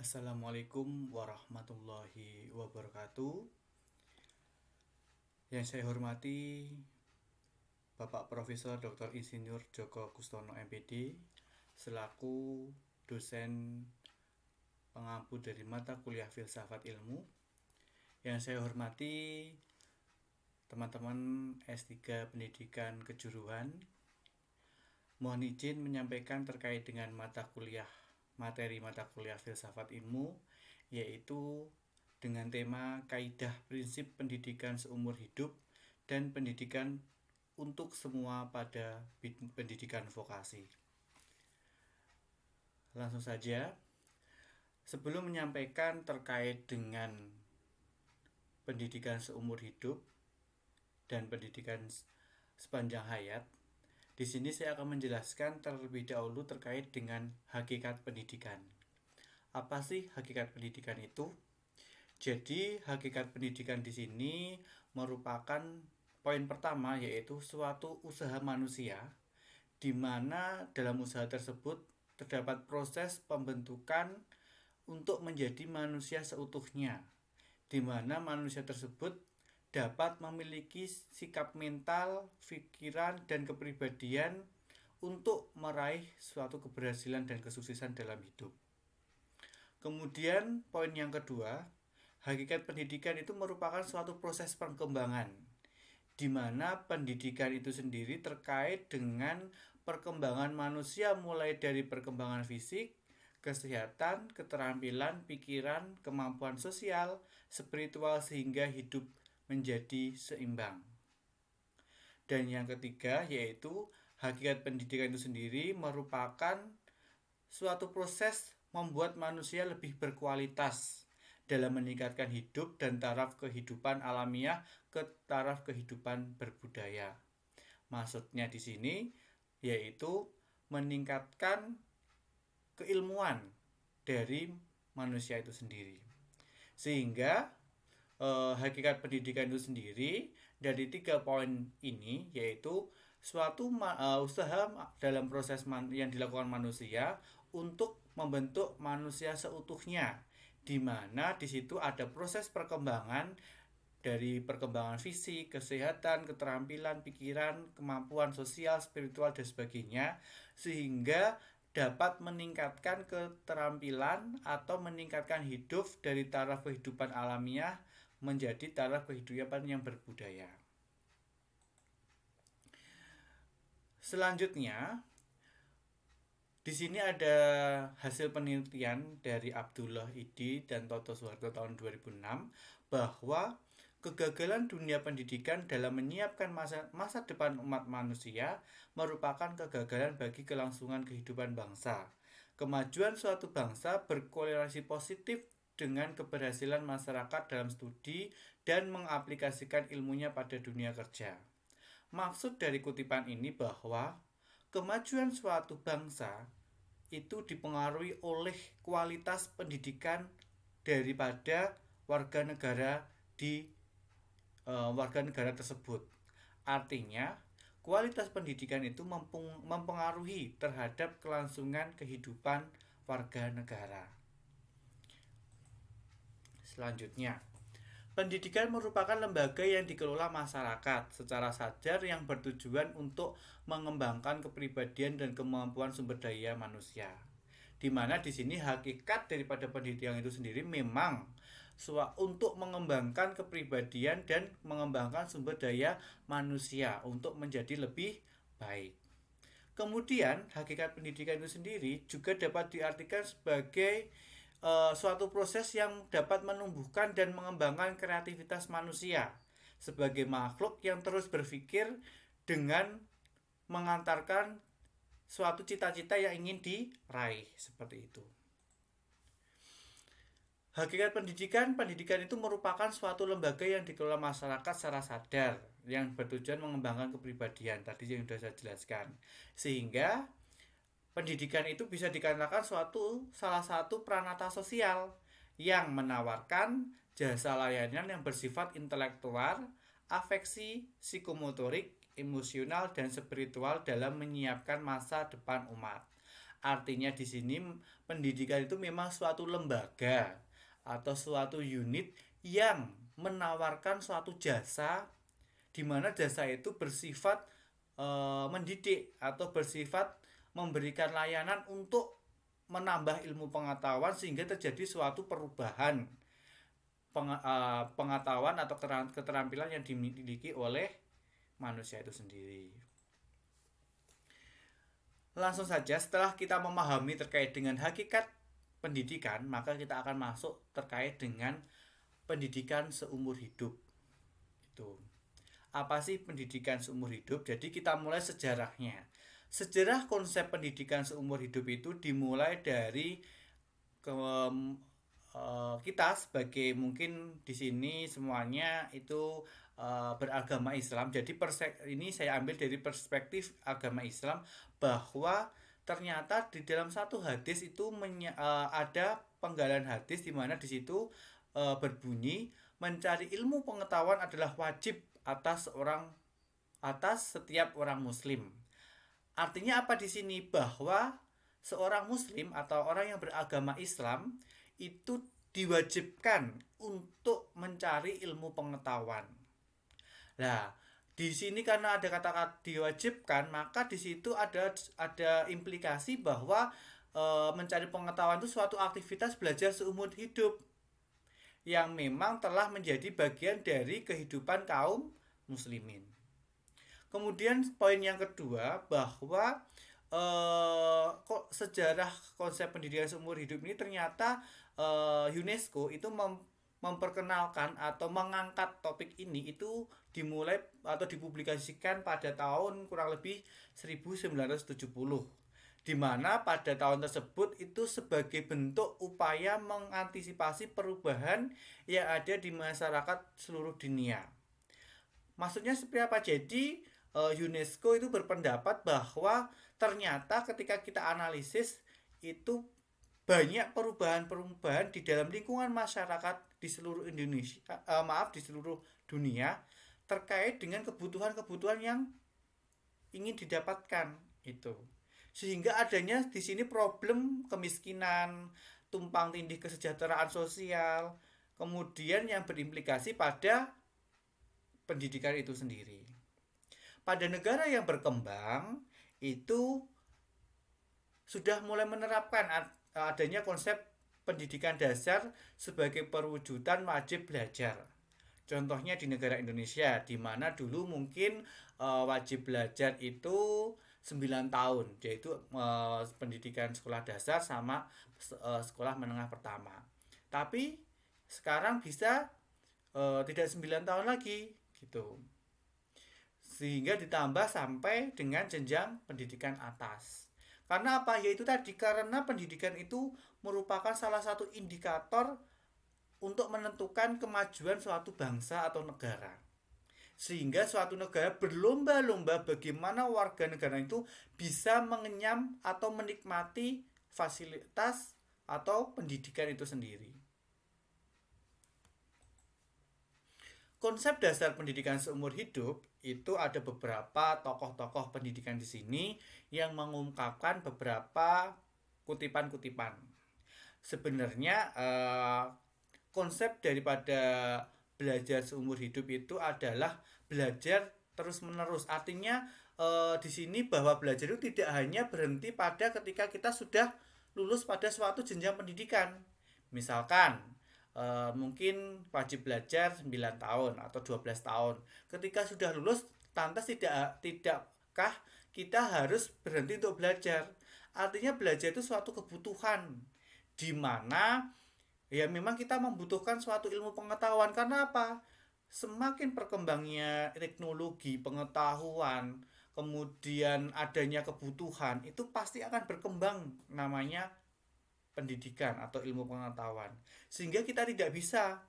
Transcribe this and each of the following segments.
Assalamualaikum warahmatullahi wabarakatuh. Yang saya hormati Bapak Profesor Dr. Insinyur Joko Kustono MPD selaku dosen pengampu dari mata kuliah Filsafat Ilmu. Yang saya hormati teman-teman S3 Pendidikan Kejuruan. Mohon izin menyampaikan terkait dengan materi mata kuliah Filsafat Ilmu, yaitu dengan tema kaidah prinsip pendidikan seumur hidup dan pendidikan untuk semua pada pendidikan vokasi. Langsung saja, sebelum menyampaikan terkait dengan pendidikan seumur hidup dan pendidikan sepanjang hayat, di sini saya akan menjelaskan terlebih dahulu terkait dengan hakikat pendidikan. Apa sih hakikat pendidikan itu? Jadi, hakikat pendidikan di sini merupakan poin pertama, yaitu suatu usaha manusia di mana dalam usaha tersebut terdapat proses pembentukan untuk menjadi manusia seutuhnya, di mana manusia tersebut dapat memiliki sikap mental, pikiran, dan kepribadian untuk meraih suatu keberhasilan dan kesuksesan dalam hidup. Kemudian poin yang kedua, hakikat pendidikan itu merupakan suatu proses perkembangan, di mana pendidikan itu sendiri terkait dengan perkembangan manusia mulai dari perkembangan fisik, kesehatan, keterampilan, pikiran, kemampuan sosial, spiritual sehingga hidup menjadi seimbang. Dan yang ketiga yaitu hakikat pendidikan itu sendiri merupakan suatu proses membuat manusia lebih berkualitas dalam meningkatkan hidup dan taraf kehidupan alamiah ke taraf kehidupan berbudaya. Maksudnya di sini yaitu meningkatkan keilmuan dari manusia itu sendiri. Sehingga hakikat pendidikan itu sendiri dari 3 poin ini yaitu suatu usaha dalam proses yang dilakukan manusia untuk membentuk manusia seutuhnya, di mana di situ ada proses perkembangan dari perkembangan fisik, kesehatan, keterampilan, pikiran, kemampuan sosial, spiritual, dan sebagainya, sehingga dapat meningkatkan keterampilan atau meningkatkan hidup dari taraf kehidupan alamiah menjadi taraf kehidupan yang berbudaya. Selanjutnya, di sini ada hasil penelitian dari Abdullah Idi dan Toto Suharto tahun 2006 bahwa kegagalan dunia pendidikan dalam menyiapkan masa depan umat manusia merupakan kegagalan bagi kelangsungan kehidupan bangsa. Kemajuan suatu bangsa berkorelasi positif dengan keberhasilan masyarakat dalam studi dan mengaplikasikan ilmunya pada dunia kerja. Maksud dari kutipan ini bahwa kemajuan suatu bangsa itu dipengaruhi oleh kualitas pendidikan daripada warga negara tersebut. Artinya, kualitas pendidikan itu mempengaruhi terhadap kelangsungan kehidupan warga negara. Selanjutnya, pendidikan merupakan lembaga yang dikelola masyarakat secara sadar yang bertujuan untuk mengembangkan kepribadian dan kemampuan sumber daya manusia. Di mana di sini hakikat daripada pendidikan itu sendiri memang untuk mengembangkan kepribadian dan mengembangkan sumber daya manusia untuk menjadi lebih baik. Kemudian hakikat pendidikan itu sendiri juga dapat diartikan sebagai suatu proses yang dapat menumbuhkan dan mengembangkan kreativitas manusia sebagai makhluk yang terus berpikir dengan mengantarkan suatu cita-cita yang ingin diraih, seperti itu. Hakikat pendidikan itu merupakan suatu lembaga yang dikelola masyarakat secara sadar yang bertujuan mengembangkan kepribadian, tadi yang sudah saya jelaskan. Sehingga pendidikan itu bisa dikatakan salah satu pranata sosial yang menawarkan jasa layanan yang bersifat intelektual, afeksi, psikomotorik, emosional, dan spiritual dalam menyiapkan masa depan umat. Artinya di sini pendidikan itu memang suatu lembaga atau suatu unit yang menawarkan suatu jasa, di mana jasa itu bersifat mendidik atau bersifat memberikan layanan untuk menambah ilmu pengetahuan sehingga terjadi suatu perubahan pengetahuan atau keterampilan yang dimiliki oleh manusia itu sendiri. Langsung saja, setelah kita memahami terkait dengan hakikat pendidikan, maka kita akan masuk terkait dengan pendidikan seumur hidup. Itu. Apa sih pendidikan seumur hidup? Jadi kita mulai sejarahnya. Sejarah konsep pendidikan seumur hidup itu dimulai dari kita sebagai, mungkin di sini semuanya itu beragama Islam. Jadi ini saya ambil dari perspektif agama Islam, bahwa ternyata di dalam satu hadis itu ada penggalan hadis di mana di situ berbunyi, mencari ilmu pengetahuan adalah wajib atas setiap orang muslim. Artinya apa di sini? Bahwa seorang muslim atau orang yang beragama Islam itu diwajibkan untuk mencari ilmu pengetahuan. Nah, di sini karena ada kata-kata diwajibkan, maka di situ ada implikasi bahwa mencari pengetahuan itu suatu aktivitas belajar seumur hidup yang memang telah menjadi bagian dari kehidupan kaum muslimin. Kemudian poin yang kedua, bahwa sejarah konsep pendidikan seumur hidup ini ternyata UNESCO itu memperkenalkan atau mengangkat topik ini itu dimulai atau dipublikasikan pada tahun kurang lebih 1970, di mana pada tahun tersebut itu sebagai bentuk upaya mengantisipasi perubahan yang ada di masyarakat seluruh dunia. Maksudnya seperti apa? Jadi UNESCO itu berpendapat bahwa ternyata ketika kita analisis itu banyak perubahan-perubahan di dalam lingkungan masyarakat di seluruh di seluruh dunia terkait dengan kebutuhan-kebutuhan yang ingin didapatkan itu. Sehingga adanya di sini problem kemiskinan, tumpang tindih kesejahteraan sosial, kemudian yang berimplikasi pada pendidikan itu sendiri. Pada negara yang berkembang itu sudah mulai menerapkan adanya konsep pendidikan dasar sebagai perwujudan wajib belajar. Contohnya di negara Indonesia, di mana dulu mungkin wajib belajar itu 9 tahun, yaitu pendidikan sekolah dasar sama sekolah menengah pertama. Tapi sekarang bisa tidak 9 tahun lagi gitu. Sehingga ditambah sampai dengan jenjang pendidikan atas. Karena apa? Yaitu tadi, karena pendidikan itu merupakan salah satu indikator untuk menentukan kemajuan suatu bangsa atau negara. Sehingga suatu negara berlomba-lomba bagaimana warga negara itu bisa mengenyam atau menikmati fasilitas atau pendidikan itu sendiri. Konsep dasar pendidikan seumur hidup itu ada beberapa tokoh-tokoh pendidikan di sini yang mengungkapkan beberapa kutipan-kutipan. Sebenarnya konsep daripada belajar seumur hidup itu adalah belajar terus-menerus. Artinya di sini bahwa belajar itu tidak hanya berhenti pada ketika kita sudah lulus pada suatu jenjang pendidikan. Misalkan mungkin wajib belajar 9 tahun atau 12 tahun. Ketika sudah lulus, lantas tidakkah kita harus berhenti untuk belajar? Artinya belajar itu suatu kebutuhan, di mana ya memang kita membutuhkan suatu ilmu pengetahuan. Karena apa? Semakin berkembangnya teknologi, pengetahuan, kemudian adanya kebutuhan, itu pasti akan berkembang namanya pendidikan atau ilmu pengetahuan. Sehingga kita tidak bisa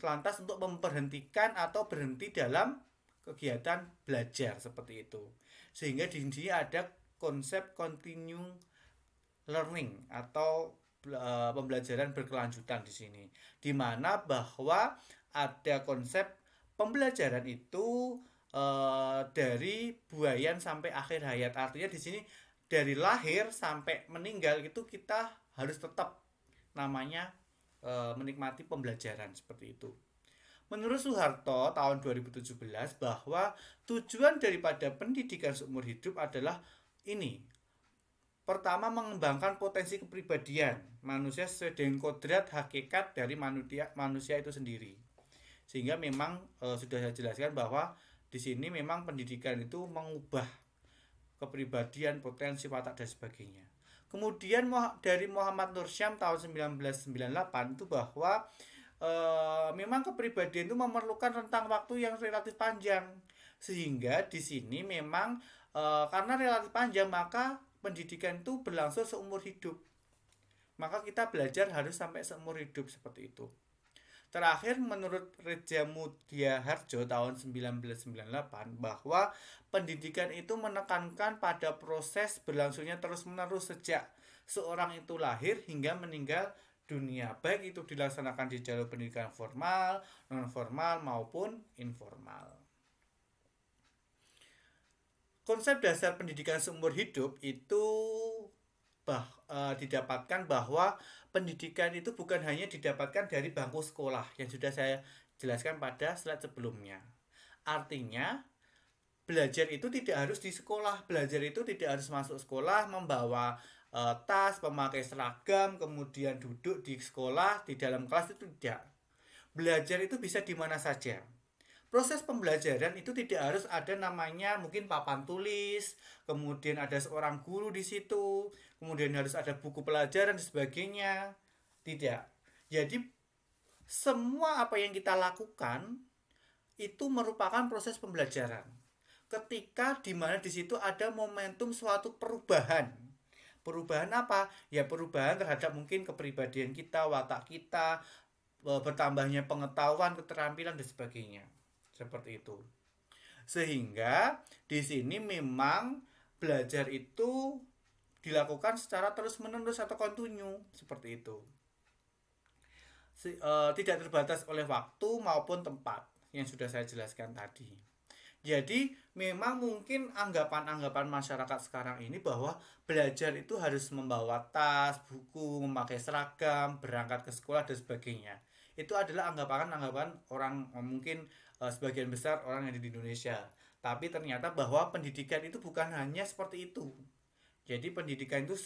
lantas untuk memberhentikan atau berhenti dalam kegiatan belajar seperti itu. Sehingga di sini ada konsep continue learning atau pembelajaran berkelanjutan di sini, di mana bahwa ada konsep pembelajaran itu dari buayan sampai akhir hayat. Artinya di sini dari lahir sampai meninggal itu kita harus tetap namanya menikmati pembelajaran seperti itu. Menurut Soeharto tahun 2017 bahwa tujuan daripada pendidikan seumur hidup adalah ini. Pertama, mengembangkan potensi kepribadian manusia sesuai dengan kodrat hakikat dari manusia itu sendiri. Sehingga memang sudah saya jelaskan bahwa di sini memang pendidikan itu mengubah kepribadian, potensi, watak dan sebagainya. Kemudian dari Muhammad Nur Syam tahun 1998 itu bahwa memang kepribadian itu memerlukan rentang waktu yang relatif panjang, sehingga di sini memang karena relatif panjang maka pendidikan itu berlangsung seumur hidup, maka kita belajar harus sampai seumur hidup seperti itu. Terakhir menurut Reja Mudia Harjo tahun 1998 bahwa pendidikan itu menekankan pada proses berlangsungnya terus-menerus sejak seorang itu lahir hingga meninggal dunia, baik itu dilaksanakan di jalur pendidikan formal, non formal maupun informal. Konsep dasar pendidikan seumur hidup itu didapatkan bahwa pendidikan itu bukan hanya didapatkan dari bangku sekolah yang sudah saya jelaskan pada slide sebelumnya. Artinya belajar itu tidak harus di sekolah, belajar itu tidak harus masuk sekolah, membawa tas, memakai seragam, kemudian duduk di sekolah, di dalam kelas, itu tidak. Belajar itu bisa di mana saja. Proses pembelajaran itu tidak harus ada namanya mungkin papan tulis, kemudian ada seorang guru di situ, kemudian harus ada buku pelajaran dan sebagainya. Tidak. Jadi semua apa yang kita lakukan itu merupakan proses pembelajaran. Ketika di mana di situ ada momentum suatu perubahan. Perubahan apa? Ya perubahan terhadap mungkin kepribadian kita, watak kita, bertambahnya pengetahuan, keterampilan dan sebagainya. Seperti itu. Sehingga di sini memang belajar itu dilakukan secara terus-menerus atau kontinu seperti itu. Tidak terbatas oleh waktu maupun tempat yang sudah saya jelaskan tadi. Jadi memang mungkin anggapan-anggapan masyarakat sekarang ini bahwa belajar itu harus membawa tas, buku, memakai seragam, berangkat ke sekolah dan sebagainya. Itu adalah anggapan-anggapan orang mungkin sebagian besar orang yang di Indonesia. Tapi ternyata bahwa pendidikan itu bukan hanya seperti itu. Jadi pendidikan itu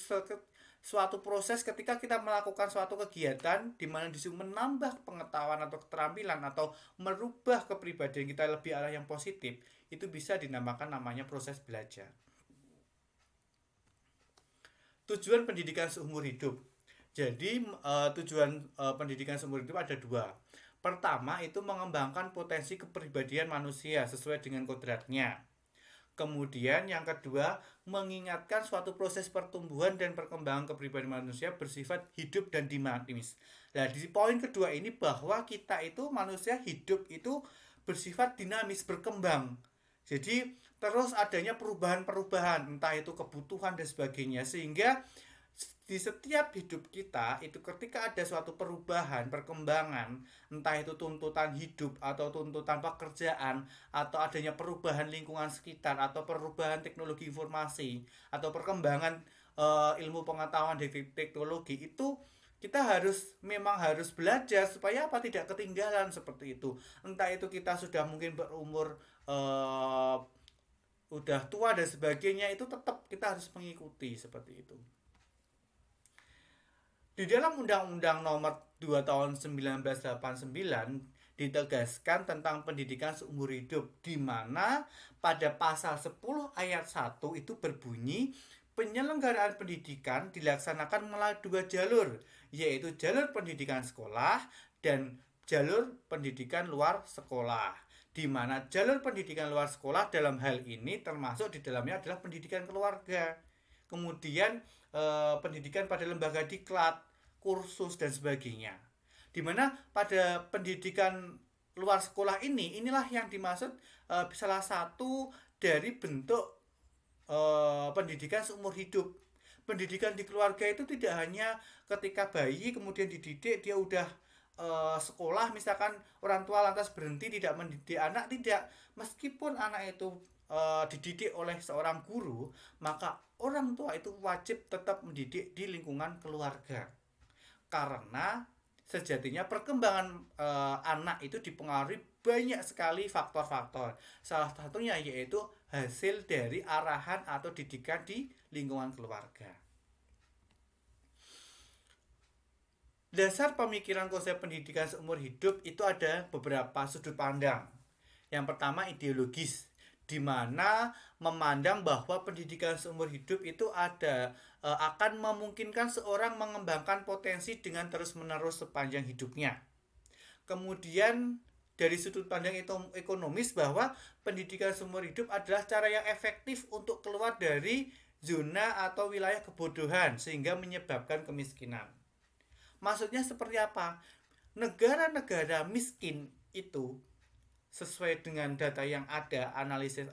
suatu proses ketika kita melakukan suatu kegiatan di mana disitu menambah pengetahuan atau keterampilan atau merubah kepribadian kita lebih arah yang positif, itu bisa dinamakan namanya proses belajar. Tujuan pendidikan seumur hidup. Jadi tujuan pendidikan seumur hidup ada dua. Pertama itu mengembangkan potensi kepribadian manusia sesuai dengan kodratnya. Kemudian yang kedua, mengingatkan suatu proses pertumbuhan dan perkembangan kepribadian manusia bersifat hidup dan dinamis. Nah, di poin kedua ini bahwa kita itu manusia hidup itu bersifat dinamis, berkembang. Jadi terus adanya perubahan-perubahan, entah itu kebutuhan dan sebagainya, sehingga di setiap hidup kita itu ketika ada suatu perubahan, perkembangan, entah itu tuntutan hidup atau tuntutan pekerjaan atau adanya perubahan lingkungan sekitar atau perubahan teknologi informasi atau perkembangan ilmu pengetahuan dari teknologi, itu kita memang harus belajar supaya apa, tidak ketinggalan seperti itu. Entah itu kita sudah mungkin berumur udah tua dan sebagainya, itu tetap kita harus mengikuti seperti itu. Di dalam Undang-Undang Nomor 2 Tahun 1989 ditegaskan tentang pendidikan seumur hidup, di mana pada pasal 10 ayat 1 itu berbunyi penyelenggaraan pendidikan dilaksanakan melalui dua jalur, yaitu jalur pendidikan sekolah dan jalur pendidikan luar sekolah. Di mana jalur pendidikan luar sekolah dalam hal ini termasuk di dalamnya adalah pendidikan keluarga. Kemudian pendidikan pada lembaga diklat, kursus dan sebagainya. Dimana pada pendidikan luar sekolah inilah yang dimaksud salah satu dari bentuk pendidikan seumur hidup. Pendidikan di keluarga itu tidak hanya ketika bayi kemudian dididik dia udah sekolah, misalkan orang tua lantas berhenti tidak mendidik anak, tidak. Meskipun anak itu dididik oleh seorang guru, maka orang tua itu wajib tetap mendidik di lingkungan keluarga. Karena sejatinya perkembangan anak itu dipengaruhi banyak sekali faktor-faktor. Salah satunya yaitu hasil dari arahan atau didikan di lingkungan keluarga. Dasar pemikiran konsep pendidikan seumur hidup itu ada beberapa sudut pandang. Yang pertama ideologis, di mana memandang bahwa pendidikan seumur hidup itu akan memungkinkan seorang mengembangkan potensi dengan terus-menerus sepanjang hidupnya. Kemudian dari sudut pandang ekonomis bahwa pendidikan seumur hidup adalah cara yang efektif untuk keluar dari zona atau wilayah kebodohan sehingga menyebabkan kemiskinan. Maksudnya seperti apa? Negara-negara miskin itu sesuai dengan data yang ada, analisis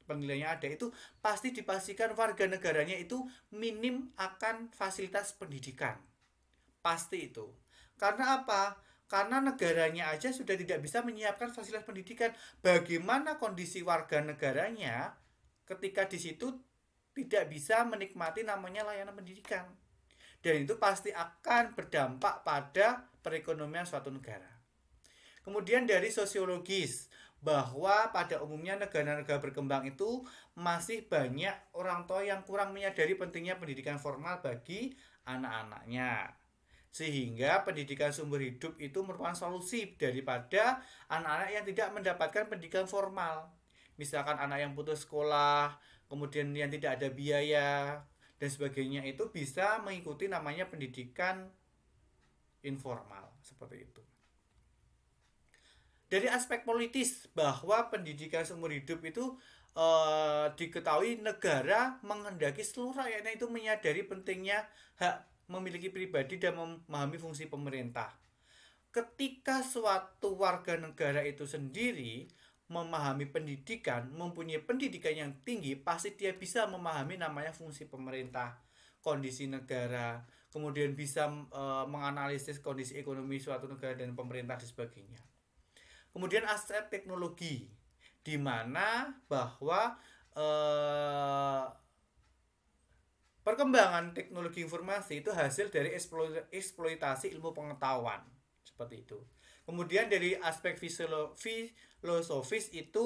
penilaiannya ada, itu pasti dipastikan warga negaranya itu minim akan fasilitas pendidikan. Pasti itu. Karena apa? Karena negaranya aja sudah tidak bisa menyiapkan fasilitas pendidikan. Bagaimana kondisi warga negaranya ketika di situ tidak bisa menikmati namanya layanan pendidikan? Dan itu pasti akan berdampak pada perekonomian suatu negara. Kemudian dari sosiologis, bahwa pada umumnya negara-negara berkembang itu masih banyak orang tua yang kurang menyadari pentingnya pendidikan formal bagi anak-anaknya. Sehingga pendidikan seumur hidup itu merupakan solusi daripada anak-anak yang tidak mendapatkan pendidikan formal. Misalkan anak yang putus sekolah, kemudian yang tidak ada biaya, dan sebagainya, itu bisa mengikuti namanya pendidikan informal seperti itu. Dari aspek politis, bahwa pendidikan seumur hidup itu diketahui negara menghendaki seluruh rakyatnya itu menyadari pentingnya hak memiliki pribadi dan memahami fungsi pemerintah. Ketika suatu warga negara itu sendiri memahami pendidikan, mempunyai pendidikan yang tinggi, pasti dia bisa memahami namanya fungsi pemerintah, kondisi negara, kemudian bisa menganalisis kondisi ekonomi suatu negara dan pemerintah dan sebagainya. Kemudian aspek teknologi, di mana bahwa perkembangan teknologi informasi itu hasil dari eksploitasi ilmu pengetahuan, seperti itu. Kemudian dari aspek filosofis itu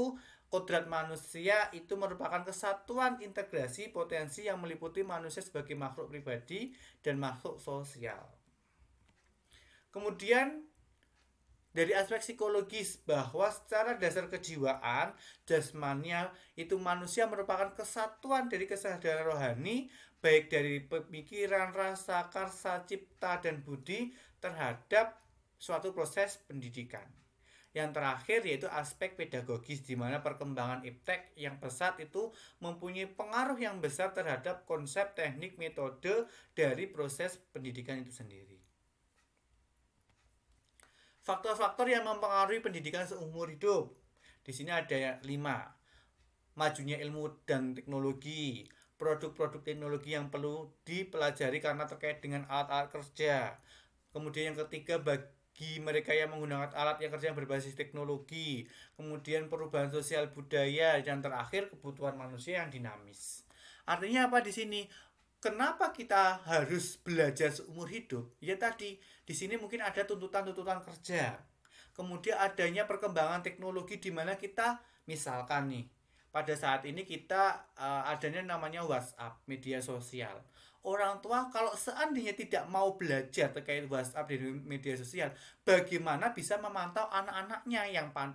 kodrat manusia itu merupakan kesatuan integrasi potensi yang meliputi manusia sebagai makhluk pribadi dan makhluk sosial. Kemudian dari aspek psikologis, bahwa secara dasar kejiwaan jasmania itu manusia merupakan kesatuan dari kesadaran rohani, baik dari pemikiran, rasa, karsa, cipta, dan budi terhadap suatu proses pendidikan. Yang terakhir yaitu aspek pedagogis, di mana perkembangan iptek yang pesat itu mempunyai pengaruh yang besar terhadap konsep, teknik, metode dari proses pendidikan itu sendiri. Faktor-faktor yang mempengaruhi pendidikan seumur hidup, di sini ada 5. Majunya ilmu dan teknologi, produk-produk teknologi yang perlu dipelajari karena terkait dengan alat-alat kerja. Kemudian yang ketiga, bagi mereka yang menggunakan alat yang kerja yang berbasis teknologi. Kemudian perubahan sosial budaya, dan terakhir kebutuhan manusia yang dinamis. Artinya apa di sini? Kenapa kita harus belajar seumur hidup? Ya tadi, di sini mungkin ada tuntutan-tuntutan kerja. Kemudian adanya perkembangan teknologi di mana kita, misalkan nih, pada saat ini kita adanya namanya WhatsApp, media sosial. Orang tua kalau seandainya tidak mau belajar terkait WhatsApp dan media sosial, bagaimana bisa memantau anak-anaknya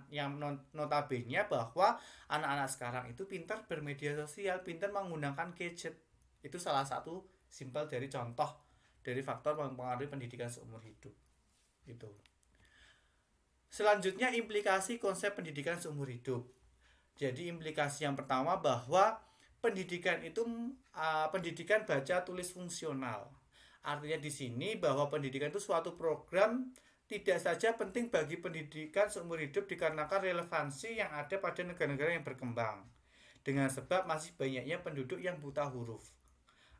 yang notabene bahwa anak-anak sekarang itu pintar bermedia sosial, pintar menggunakan gadget. Itu salah satu simpel dari contoh dari faktor mempengaruhi pendidikan seumur hidup. Itu. Selanjutnya implikasi konsep pendidikan seumur hidup. Jadi implikasi yang pertama bahwa pendidikan itu pendidikan baca tulis fungsional. Artinya di sini bahwa pendidikan itu suatu program tidak saja penting bagi pendidikan seumur hidup dikarenakan relevansi yang ada pada negara-negara yang berkembang. Dengan sebab masih banyaknya penduduk yang buta huruf.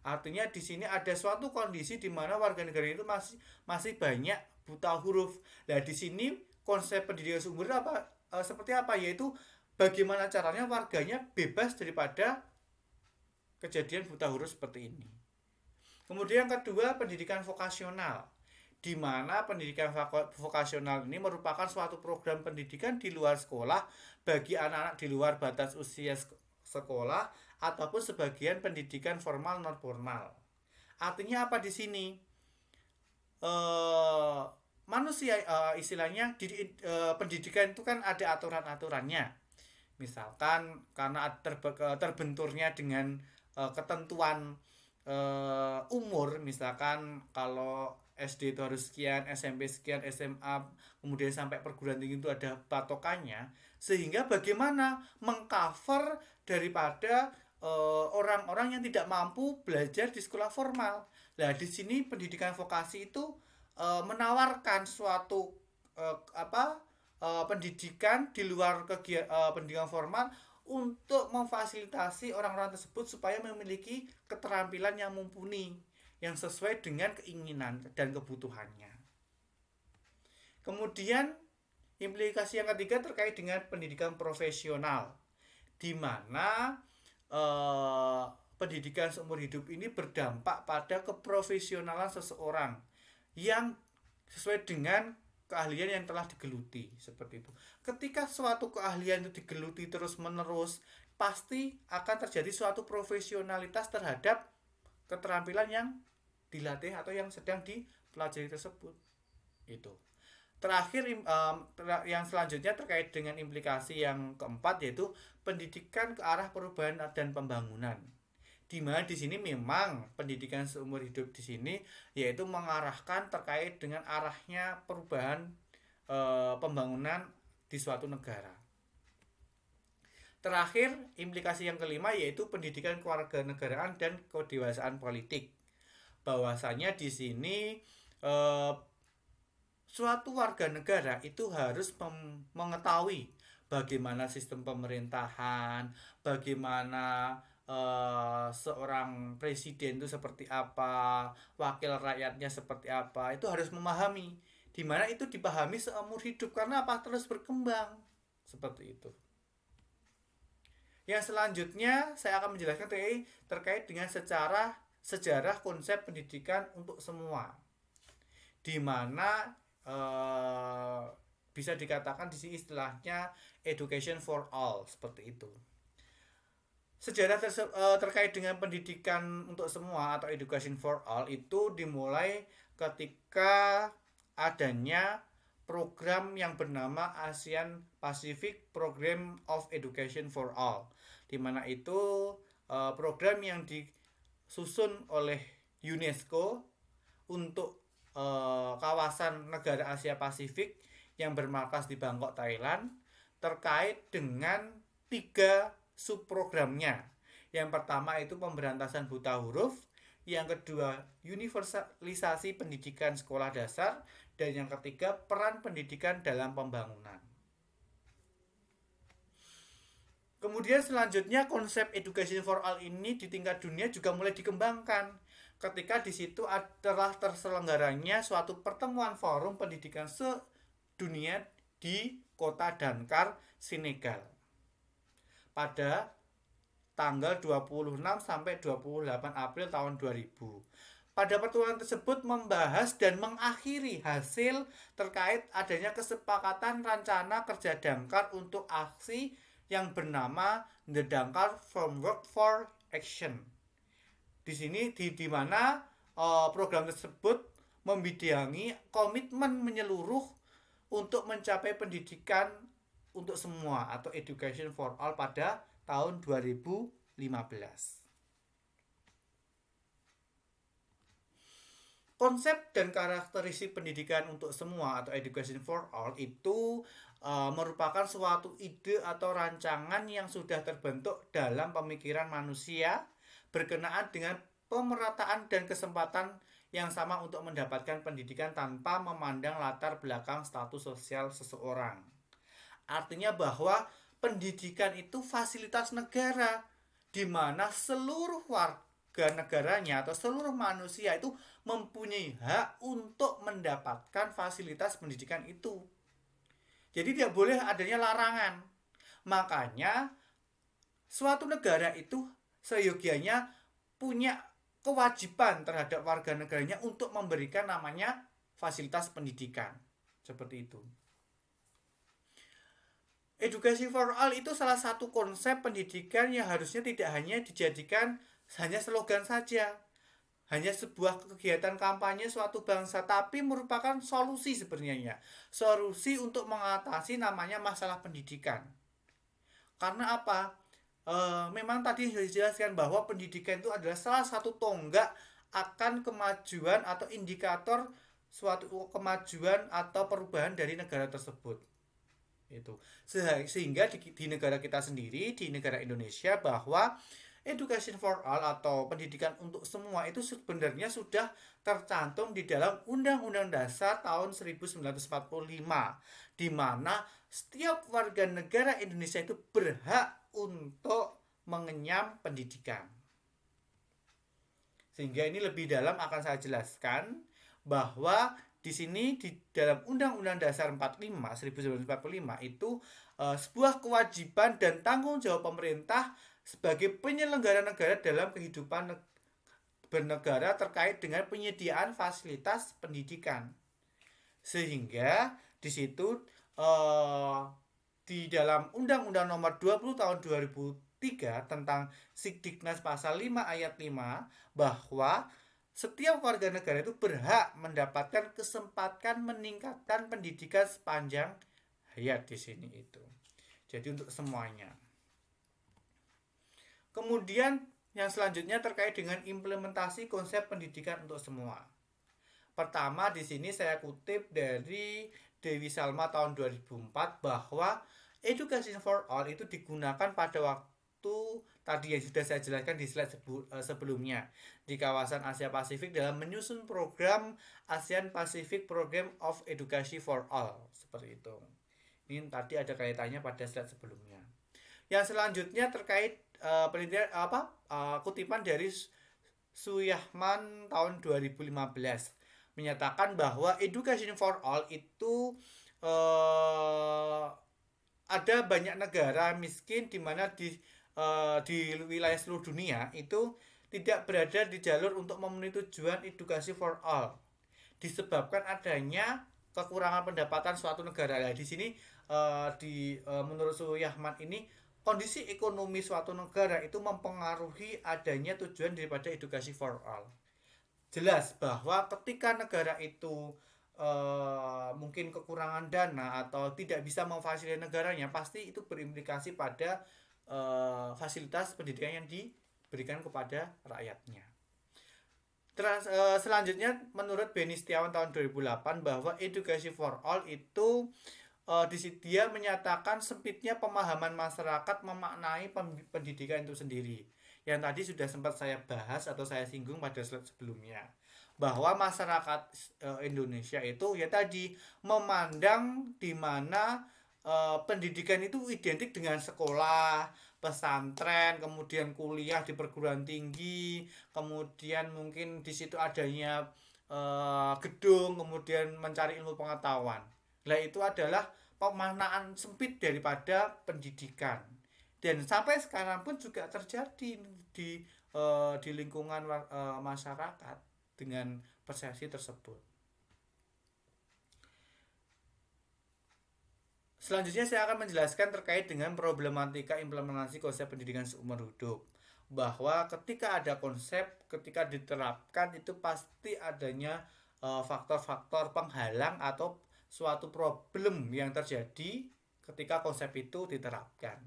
Artinya di sini ada suatu kondisi di mana warga negara itu masih banyak buta huruf. Nah, di sini konsep pendidikan seumur hidup seperti apa? Yaitu bagaimana caranya warganya bebas daripada kejadian buta huruf seperti ini. Kemudian yang kedua, pendidikan vokasional, di mana pendidikan vokasional ini merupakan suatu program pendidikan di luar sekolah bagi anak-anak di luar batas usia sekolah ataupun sebagian pendidikan formal non formal. Artinya apa di sini? Eh, manusia istilahnya pendidikan itu kan ada aturan-aturannya. Misalkan karena terbenturnya dengan ketentuan umur, misalkan kalau SD itu harus sekian, SMP sekian, SMA kemudian sampai perguruan tinggi itu ada patokannya, sehingga bagaimana mengcover daripada orang-orang yang tidak mampu belajar di sekolah formal. Nah, di sini pendidikan vokasi itu menawarkan suatu pendidikan di luar pendidikan formal untuk memfasilitasi orang-orang tersebut supaya memiliki keterampilan yang mumpuni yang sesuai dengan keinginan dan kebutuhannya. Kemudian implikasi yang ketiga terkait dengan pendidikan profesional, di mana pendidikan seumur hidup ini berdampak pada keprofesionalan seseorang yang sesuai dengan keahlian yang telah digeluti, seperti itu. Ketika suatu keahlian itu digeluti terus menerus, pasti akan terjadi suatu profesionalitas terhadap keterampilan yang dilatih atau yang sedang dipelajari tersebut. Itu. Terakhir yang selanjutnya terkait dengan implikasi yang keempat, yaitu pendidikan ke arah perubahan dan pembangunan. Di mana di sini memang pendidikan seumur hidup di sini yaitu mengarahkan terkait dengan arahnya perubahan pembangunan di suatu negara. Terakhir, implikasi yang kelima yaitu pendidikan kewarganegaraan dan kedewasaan politik. Bahwasanya di sini suatu warga negara itu harus mengetahui bagaimana sistem pemerintahan, bagaimana seorang presiden itu seperti apa, wakil rakyatnya seperti apa, itu harus memahami. Di mana itu dipahami seumur hidup karena apa? Terus berkembang. Seperti itu. Yang selanjutnya saya akan menjelaskan terkait dengan sejarah konsep pendidikan untuk semua. Di mana bisa dikatakan di sini istilahnya education for all, seperti itu. Sejarah terkait dengan pendidikan untuk semua atau education for all itu dimulai ketika adanya program yang bernama ASEAN Pacific Program of Education for All, di mana itu program yang disusun oleh UNESCO untuk kawasan negara Asia Pasifik yang bermarkas di Bangkok, Thailand, terkait dengan 3 subprogramnya. Yang pertama itu pemberantasan buta huruf, yang kedua universalisasi pendidikan sekolah dasar, dan yang ketiga peran pendidikan dalam pembangunan. Kemudian selanjutnya konsep education for all ini di tingkat dunia juga mulai dikembangkan ketika di situ adalah terselenggaranya suatu pertemuan forum pendidikan sedunia di kota Dakar, Senegal, pada tanggal 26 sampai 28 April tahun 2000. Pada pertemuan tersebut membahas dan mengakhiri hasil terkait adanya kesepakatan rencana kerja Dakar untuk aksi yang bernama The Dakar Framework for Action. Di sini di mana program tersebut membidangi komitmen menyeluruh untuk mencapai pendidikan untuk semua atau education for all pada tahun 2015. Konsep dan karakteristik pendidikan untuk semua atau education for all itu merupakan suatu ide atau rancangan yang sudah terbentuk dalam pemikiran manusia berkenaan dengan pemerataan dan kesempatan yang sama untuk mendapatkan pendidikan tanpa memandang latar belakang status sosial seseorang. Artinya bahwa pendidikan itu fasilitas negara, di mana seluruh warga negaranya atau seluruh manusia itu mempunyai hak untuk mendapatkan fasilitas pendidikan itu. Jadi tidak boleh adanya larangan. Makanya suatu negara itu seyogianya punya kewajiban terhadap warga negaranya untuk memberikan namanya fasilitas pendidikan. Seperti itu. Edukasi for all itu salah satu konsep pendidikan yang harusnya tidak hanya dijadikan hanya slogan saja, hanya sebuah kegiatan kampanye suatu bangsa, tapi merupakan solusi sebenarnya. Solusi untuk mengatasi namanya masalah pendidikan. Karena apa? Memang tadi sudah dijelaskan bahwa pendidikan itu adalah salah satu tonggak akan kemajuan atau indikator suatu kemajuan atau perubahan dari negara tersebut. Itu sehingga di negara kita sendiri, di negara Indonesia, bahwa education for all atau pendidikan untuk semua itu sebenarnya sudah tercantum di dalam Undang-Undang Dasar tahun 1945, di mana setiap warga negara Indonesia itu berhak untuk mengenyam pendidikan. Sehingga ini lebih dalam akan saya jelaskan bahwa di sini di dalam Undang-Undang Dasar 1945 itu sebuah kewajiban dan tanggung jawab pemerintah sebagai penyelenggara negara dalam kehidupan bernegara terkait dengan penyediaan fasilitas pendidikan. Sehingga di situ di dalam Undang-Undang Nomor 20 Tahun 2003 tentang Sidiknas Pasal 5 Ayat 5 bahwa setiap warga negara itu berhak mendapatkan kesempatan meningkatkan pendidikan sepanjang hayat di sini itu. Jadi untuk semuanya. Kemudian yang selanjutnya terkait dengan implementasi konsep pendidikan untuk semua. Pertama di sini saya kutip dari Dewi Salma tahun 2004 bahwa Education for All itu digunakan pada waktu tadi yang sudah saya jelaskan di slide sebelumnya di kawasan Asia Pasifik dalam menyusun program ASEAN Pacific Program of Education for All seperti itu. Ini tadi ada kaitannya pada slide sebelumnya. Yang selanjutnya terkait penelitian kutipan dari Suyahman tahun 2015 menyatakan bahwa Education for All itu ada banyak negara miskin di mana di wilayah seluruh dunia itu tidak berada di jalur untuk memenuhi tujuan edukasi for all disebabkan adanya kekurangan pendapatan suatu negara. Nah, di sini menurut Suyahman ini kondisi ekonomi suatu negara itu mempengaruhi adanya tujuan daripada edukasi for all. Jelas bahwa ketika negara itu mungkin kekurangan dana atau tidak bisa memfasilitasi negaranya, pasti itu berimplikasi pada fasilitas pendidikan yang diberikan kepada rakyatnya. Selanjutnya menurut Beni Setiawan tahun 2008 bahwa Education for All itu dia menyatakan sempitnya pemahaman masyarakat memaknai pendidikan itu sendiri. Yang tadi sudah sempat saya bahas atau saya singgung pada slide sebelumnya, bahwa masyarakat Indonesia itu ya tadi memandang di mana pendidikan itu identik dengan sekolah, pesantren, kemudian kuliah di perguruan tinggi, kemudian mungkin di situ adanya gedung, kemudian mencari ilmu pengetahuan. Nah, itu adalah pemaknaan sempit daripada pendidikan. Dan sampai sekarang pun juga terjadi di lingkungan masyarakat dengan persepsi tersebut. Selanjutnya saya akan menjelaskan terkait dengan problematika implementasi konsep pendidikan seumur hidup. Bahwa ketika ada konsep, ketika diterapkan itu pasti adanya faktor-faktor penghalang atau suatu problem yang terjadi ketika konsep itu diterapkan.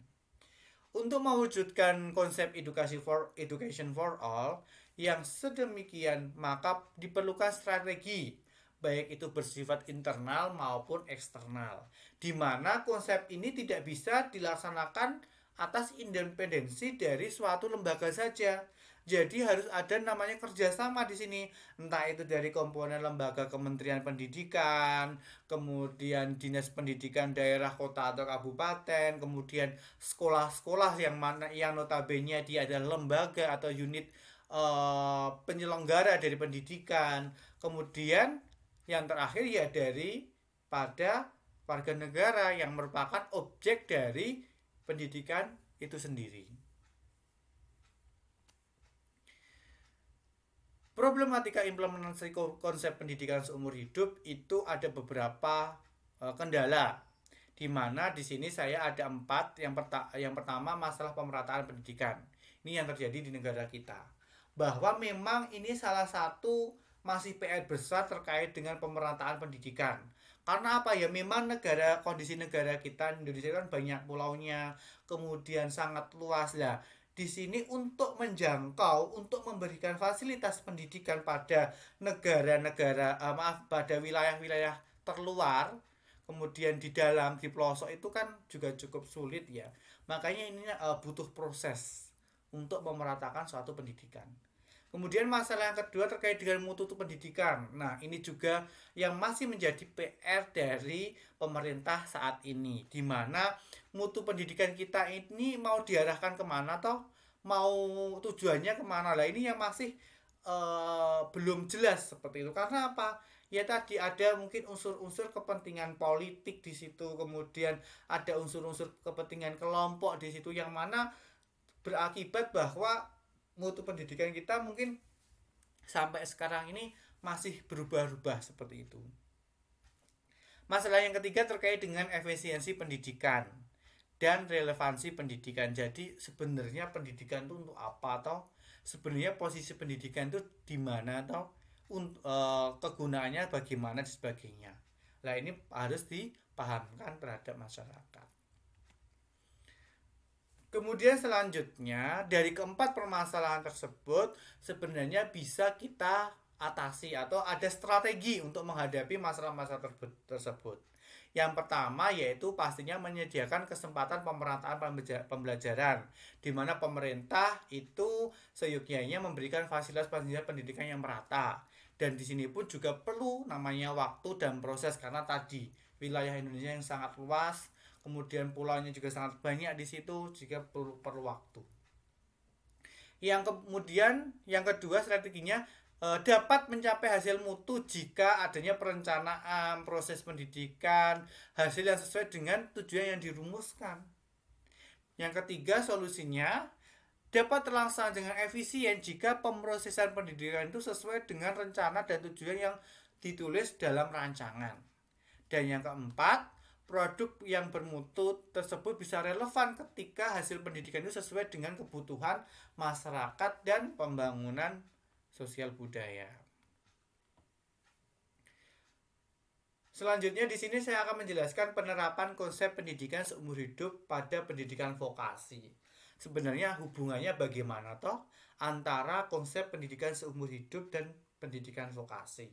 Untuk mewujudkan konsep education for all yang sedemikian, maka diperlukan strategi, baik itu bersifat internal maupun eksternal, di mana konsep ini tidak bisa dilaksanakan atas independensi dari suatu lembaga saja. Jadi harus ada namanya kerjasama di sini, entah itu dari komponen lembaga Kementerian Pendidikan, kemudian Dinas Pendidikan daerah, kota atau kabupaten, kemudian sekolah-sekolah yang notabene dia adalah lembaga atau unit penyelenggara dari pendidikan, kemudian yang terakhir ya dari pada warga negara yang merupakan objek dari pendidikan itu sendiri. Problematika implementasi konsep pendidikan seumur hidup itu ada beberapa kendala, di mana di sini saya ada 4. Yang pertama, masalah pemerataan pendidikan. Ini yang terjadi di negara kita, bahwa memang ini salah satu masih PR besar terkait dengan pemerataan pendidikan. Karena apa ya? Memang kondisi negara kita Indonesia kan banyak pulaunya, kemudian sangat luas lah. Di sini untuk menjangkau, untuk memberikan fasilitas pendidikan pada pada wilayah-wilayah terluar, kemudian di dalam, di pelosok itu kan juga cukup sulit ya. Makanya ini butuh proses untuk memeratakan suatu pendidikan. Kemudian masalah yang kedua terkait dengan mutu pendidikan. Nah, ini juga yang masih menjadi PR dari pemerintah saat ini, di mana mutu pendidikan kita ini mau diarahkan kemana toh, mau tujuannya kemana lah, ini yang masih belum jelas seperti itu. Karena apa? Ya tadi ada mungkin unsur-unsur kepentingan politik di situ, kemudian ada unsur-unsur kepentingan kelompok di situ, yang mana berakibat bahwa mutu pendidikan kita mungkin sampai sekarang ini masih berubah-ubah seperti itu. Masalah yang ketiga terkait dengan efisiensi pendidikan dan relevansi pendidikan. Jadi sebenarnya pendidikan itu untuk apa, atau sebenarnya posisi pendidikan itu di mana, atau kegunaannya bagaimana dan sebagainya. Nah, ini harus dipahamkan terhadap masyarakat. Kemudian selanjutnya, dari keempat permasalahan tersebut sebenarnya bisa kita atasi atau ada strategi untuk menghadapi masalah-masalah tersebut. Yang pertama yaitu pastinya menyediakan kesempatan pemerataan pembelajaran, di mana pemerintah itu seyogyanya memberikan fasilitas pendidikan yang merata. Dan di sini pun juga perlu namanya waktu dan proses, karena tadi wilayah Indonesia yang sangat luas, kemudian pulaunya juga sangat banyak di situ, jika perlu waktu. Yang kedua strateginya dapat mencapai hasil mutu jika adanya perencanaan proses pendidikan, hasil yang sesuai dengan tujuan yang dirumuskan. Yang ketiga, solusinya dapat terlaksana dengan efisien jika pemrosesan pendidikan itu sesuai dengan rencana dan tujuan yang ditulis dalam rancangan. Dan yang keempat, produk yang bermutu tersebut bisa relevan ketika hasil pendidikan itu sesuai dengan kebutuhan masyarakat dan pembangunan sosial budaya. Selanjutnya di sini saya akan menjelaskan penerapan konsep pendidikan seumur hidup pada pendidikan vokasi. Sebenarnya hubungannya bagaimana toh antara konsep pendidikan seumur hidup dan pendidikan vokasi.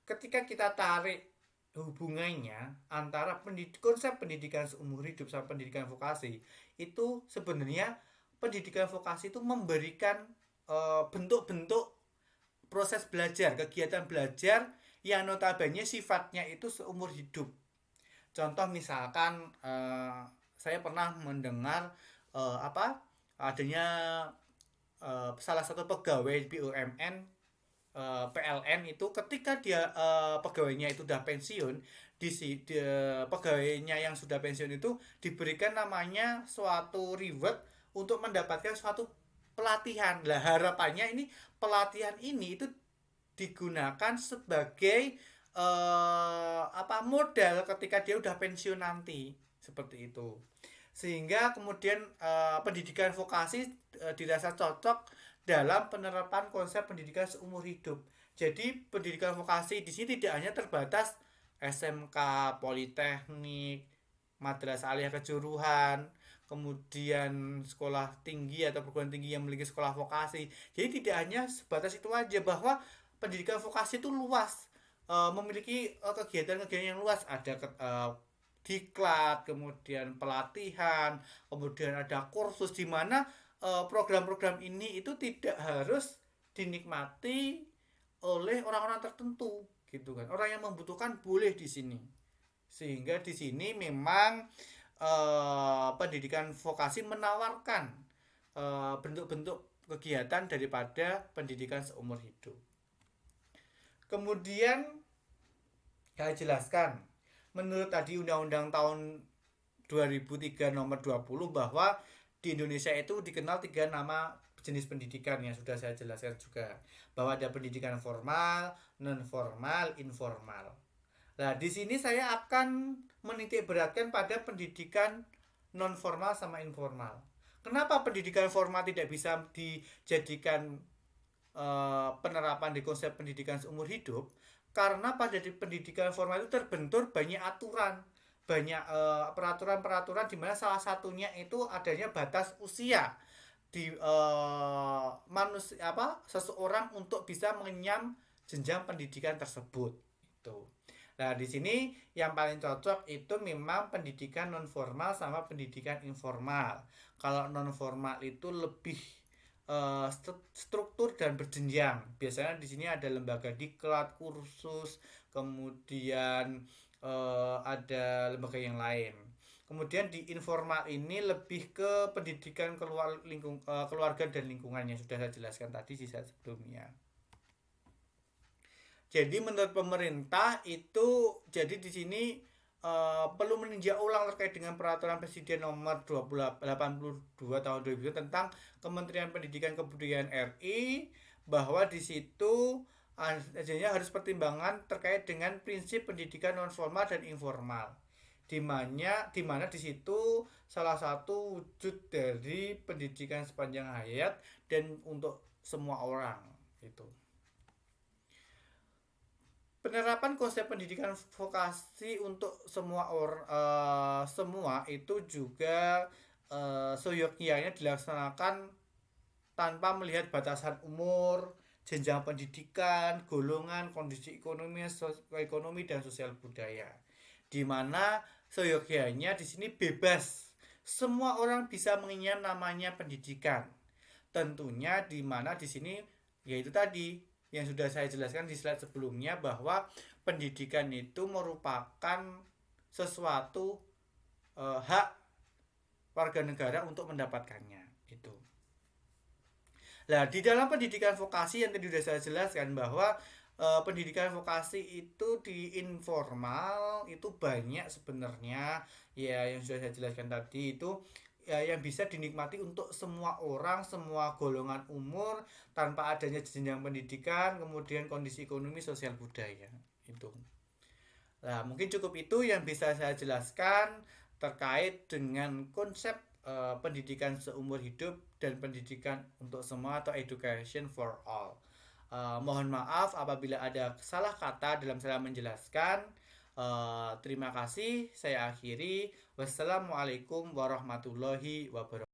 Ketika kita tarik hubungannya antara konsep pendidikan seumur hidup sama pendidikan vokasi, itu sebenarnya pendidikan vokasi itu memberikan bentuk-bentuk proses belajar, kegiatan belajar yang notabene sifatnya itu seumur hidup. Contoh misalkan saya pernah mendengar adanya salah satu pegawai BUMN PLN itu ketika dia pegawainya itu sudah pensiun, pegawainya yang sudah pensiun itu diberikan namanya suatu reward untuk mendapatkan suatu pelatihan. Lah harapannya ini pelatihan ini itu digunakan sebagai modal ketika dia udah pensiun nanti, seperti itu. Sehingga kemudian pendidikan vokasi dirasa cocok dalam penerapan konsep pendidikan seumur hidup. Jadi pendidikan vokasi di sini tidak hanya terbatas SMK, Politeknik, Madrasah Aliyah Kejuruhan, kemudian sekolah tinggi atau perguruan tinggi yang memiliki sekolah vokasi. Jadi tidak hanya sebatas itu aja, bahwa pendidikan vokasi itu luas, memiliki kegiatan-kegiatan yang luas. Ada diklat, kemudian pelatihan, kemudian ada kursus, di mana program-program ini itu tidak harus dinikmati oleh orang-orang tertentu, gitu kan. Orang yang membutuhkan boleh di sini. Sehingga di sini memang pendidikan vokasi menawarkan bentuk-bentuk kegiatan daripada pendidikan seumur hidup. Kemudian saya jelaskan, menurut tadi Undang-Undang tahun 2003 nomor 20 bahwa di Indonesia itu dikenal 3 nama jenis pendidikan yang sudah saya jelaskan juga, bahwa ada pendidikan formal, non formal, informal. Nah, di sini saya akan menitik beratkan pada pendidikan non formal sama informal. Kenapa pendidikan formal tidak bisa dijadikan penerapan di konsep pendidikan seumur hidup? Karena pada di pendidikan formal itu terbentur banyak aturan, banyak peraturan-peraturan, di mana salah satunya itu adanya batas usia di manusia apa seseorang untuk bisa mengenyam jenjang pendidikan tersebut itu. Nah, di sini yang paling cocok itu memang pendidikan non formal sama pendidikan informal. Kalau non formal itu lebih struktur dan berjenjang. Biasanya di sini ada lembaga diklat, kursus, kemudian ada lembaga yang lain. Kemudian di informal ini lebih ke pendidikan keluarga dan lingkungannya, sudah saya jelaskan tadi di saat sebelumnya. Jadi menurut pemerintah itu, jadi di sini perlu meninjau ulang terkait dengan peraturan Presiden nomor 82 tahun 2000 tentang Kementerian Pendidikan Kebudayaan RI, bahwa di situ adanya harus pertimbangan terkait dengan prinsip pendidikan non formal dan informal. Di mana di situ salah satu wujud dari pendidikan sepanjang hayat dan untuk semua orang itu. Penerapan konsep pendidikan vokasi untuk semua itu juga seyogyanya dilaksanakan tanpa melihat batasan umur, jenjang pendidikan, golongan, kondisi ekonomi dan sosial budaya. Di mana seyogyanya di sini bebas. Semua orang bisa mengenyam namanya pendidikan. Tentunya di mana di sini yaitu tadi yang sudah saya jelaskan di slide sebelumnya, bahwa pendidikan itu merupakan sesuatu hak warga negara untuk mendapatkannya itu. Nah, di dalam pendidikan vokasi yang tadi sudah saya jelaskan bahwa pendidikan vokasi itu di informal itu banyak sebenarnya, ya yang sudah saya jelaskan tadi itu ya, yang bisa dinikmati untuk semua orang, semua golongan umur, tanpa adanya jenjang pendidikan, kemudian kondisi ekonomi, sosial budaya itu. Nah, mungkin cukup itu yang bisa saya jelaskan terkait dengan konsep pendidikan seumur hidup dan pendidikan untuk semua atau education for all. Mohon maaf apabila ada salah kata dalam saya menjelaskan. Terima kasih. Saya akhiri. Wassalamualaikum warahmatullahi wabarakatuh.